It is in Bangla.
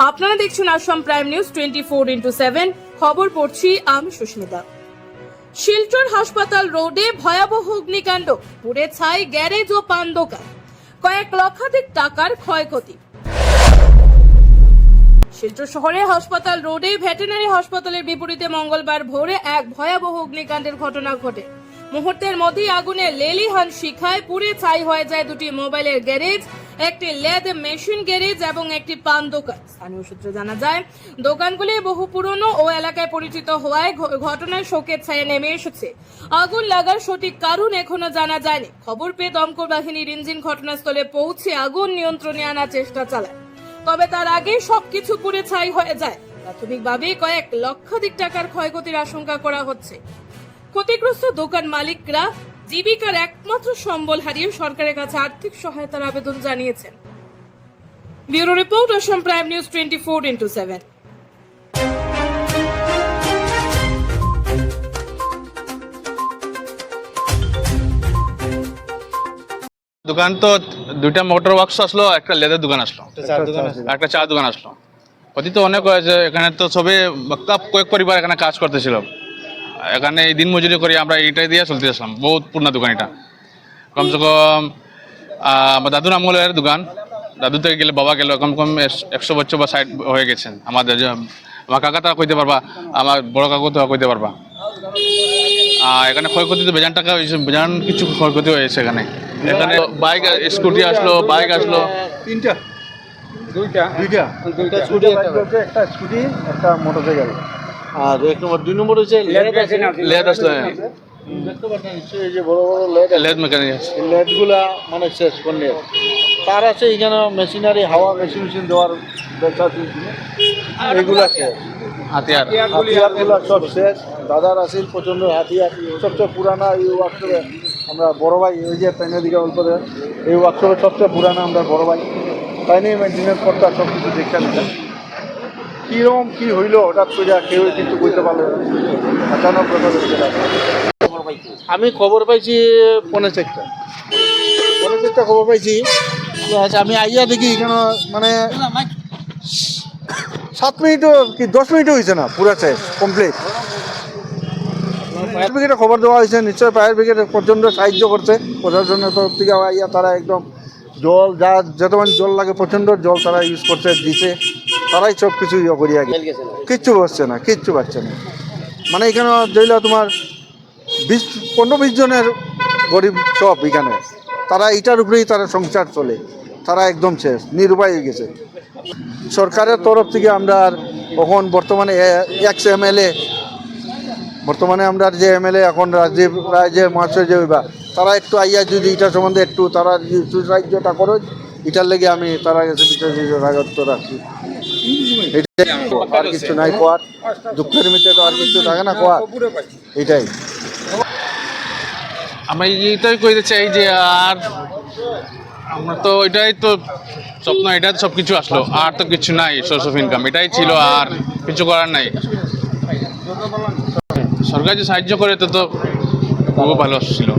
আপনারা দেখছেন আসাম প্রাইম নিউজ 24x7 খবর পড়ছি আমি সুস্মিতা। শিলচর হাসপাতাল রোডে ভয়াবহ অগ্নিকাণ্ড, পুড়ে ছাই গ্যারেজ ও পান দোকান, কয়েক লক্ষাধিক টাকার ক্ষয়ক্ষতি। শিলচর শহরে হাসপাতাল রোডে ভেটেরিনারি হাসপাতালের বিপরীতে মঙ্গলবার ভোরে এক ভয়াবহ অগ্নিকাণ্ডের ঘটনা ঘটে। মুহূর্তের মধ্যেই আগুনে লেলিহান শিখায় পুড়ে ছাই হয়ে যায় দুটি মোবাইলের গ্যারেজ, একটি লেদ মেশিন গ্যারেজ এবং একটি পান দোকান। স্থানীয় সূত্রে জানা যায়, দোকানগুলি বহু পুরনো ও এলাকায় পরিচিত হওয়ায় ঘটনায় শোকের ছায়া নেমে এসেছে। আগুন লাগার সঠিক কারণ এখনো জানা যায়নি। খবর পেয়ে দমকল বাহিনীর ইঞ্জিন ঘটনাস্থলে পৌঁছে আগুন নিয়ন্ত্রণে আনার চেষ্টা চালায়, তবে তার আগে সবকিছু পুড়ে ছাই হয়ে যায়। প্রাথমিকভাবে কয়েক লক্ষাধিক টাকার ক্ষয়ক্ষতির আশঙ্কা করা হচ্ছে। ক্ষতিগ্রস্ত দোকান মালিকরা জীবিকার একমাত্র সম্বল হারিয়ে সরকারের কাছে আর্থিক সহায়তার আবেদন জানিয়েছেন। Bureau report, Assam prime news 24x7। দোকান তো দুইটা মোটর ওয়ার্কস আসলো, একটা লেদার দোকান আসলো, একটা চা দোকান আসলো। ক্ষতি তো অনেক হয়েছে। এখানে তো সবে কয়েক পরিবার এখানে কাজ করতেছিল। এখানে এই দিন মজুরি করে আমরা এইটাই দিয়ে চলতে আসলাম। বহুত পুরনো দোকান এটা, কমসে কম আমার দাদুর আমলের দোকান। দাদু থেকে গেলে বাবা গেল, কম কম 100 বছর বা 60 হয়ে গেছেন। আমাদের আমার কাকা তা কইতে পারবা, আমার বড় কাকু তো কইতে পারবা। এখানে ক্ষয়ক্ষতি তো বেজান টাকা হয়েছে, বেজান কিছু ক্ষয়ক্ষতি হয়েছে। এখানে বাইক স্কুটি আসলো, বাইক আসলো, দুইটা স্কুটি, একটা স্কুটি, একটা মোটরসাইকেল। আর 1 নম্বর 2 নম্বর হচ্ছে লেদ আসলো। দেখতে পাচ্ছেন নিশ্চয়ই, যে বড় বড় লেদ মেকানিক লেদগুলা মানে শেষ করলে তার আছে এখানে মেশিনারি, হাওয়া মেশিন দেওয়ার ব্যবসা এগুলা শেষ। হাতিয়ারগুলা সব শেষ। দাদার আসিল প্রচণ্ড হাতিয়ার, সবচেয়ে পুরানা এই ওয়ার্কশপে আমরা বড় ভাই, ওই যে তাইনের দিকে অল্প এই ওয়ার্কশপে সবচেয়ে পুরানা আমরা বড় ভাই, তাই নিয়ে মেনটেনেন্স করতে সব কিছু দেখতে নিতাম। কীরকম কী হইলো হঠাৎ করে কেউ কিন্তু বুঝতে পারলো না, আচানক কথা বলতে পারলো। আমি খবর পাইছি 5:45 খবর পাইছি। আচ্ছা, আমি আইয়া দেখি এখানে মানে 7 মিনিটও কি 10 মিনিটও হয়েছে না, পুরা শেষ কমপ্লিট। ফায়ার ব্রিগেডে খবর দেওয়া হয়েছে, নিশ্চয়ই ফায়ার ব্রিগেড প্রচণ্ড সাহায্য করছে প্রশাসনের তরফ থেকে। আইয়া তারা একদম জল যত মানে জল লাগে প্রচণ্ড জল তারা ইউজ করছে, দিছে। তারাই সব কিছু ইয়ে করিয়া কিচ্ছু বসছে না, কিচ্ছু পাচ্ছে না। মানে এখানে ধরলে তোমার 15-20 জনের গরিব সব এখানে, তারা এটার উপরেই তারা সংসার চলে। তারা একদম শেষ, নিরুপায় হয়ে গেছে। সরকারের তরফ থেকে আমরা এখন বর্তমানে এক্স এমএলএ, বর্তমানে আমরা যে এমএলএ এখন রাজীব রায় যে মহাশয় যে হইবা, তারা একটু আইয়া যদি এটা সম্বন্ধে একটু তারা সাহায্যটা করো, এটার লেগে আমি তারা কাছে রাগত্ব রাখছি। এটাই, আর কিছু নাই কোয়ার। দুঃখের মিটে তো আর কিছু থাকে না কোয়ার, এটাই। আমি এইটাই কইতে চাই যে আর আমরা তো এটাই তো স্বপ্ন, এটা সব কিছু আসলো, আর তো কিছু নাই। সোর্স অফ ইনকাম এটাই ছিল, আর কিছু করার নাই। সরকার যে সাহায্য করে তো খুব ভালো ছিল।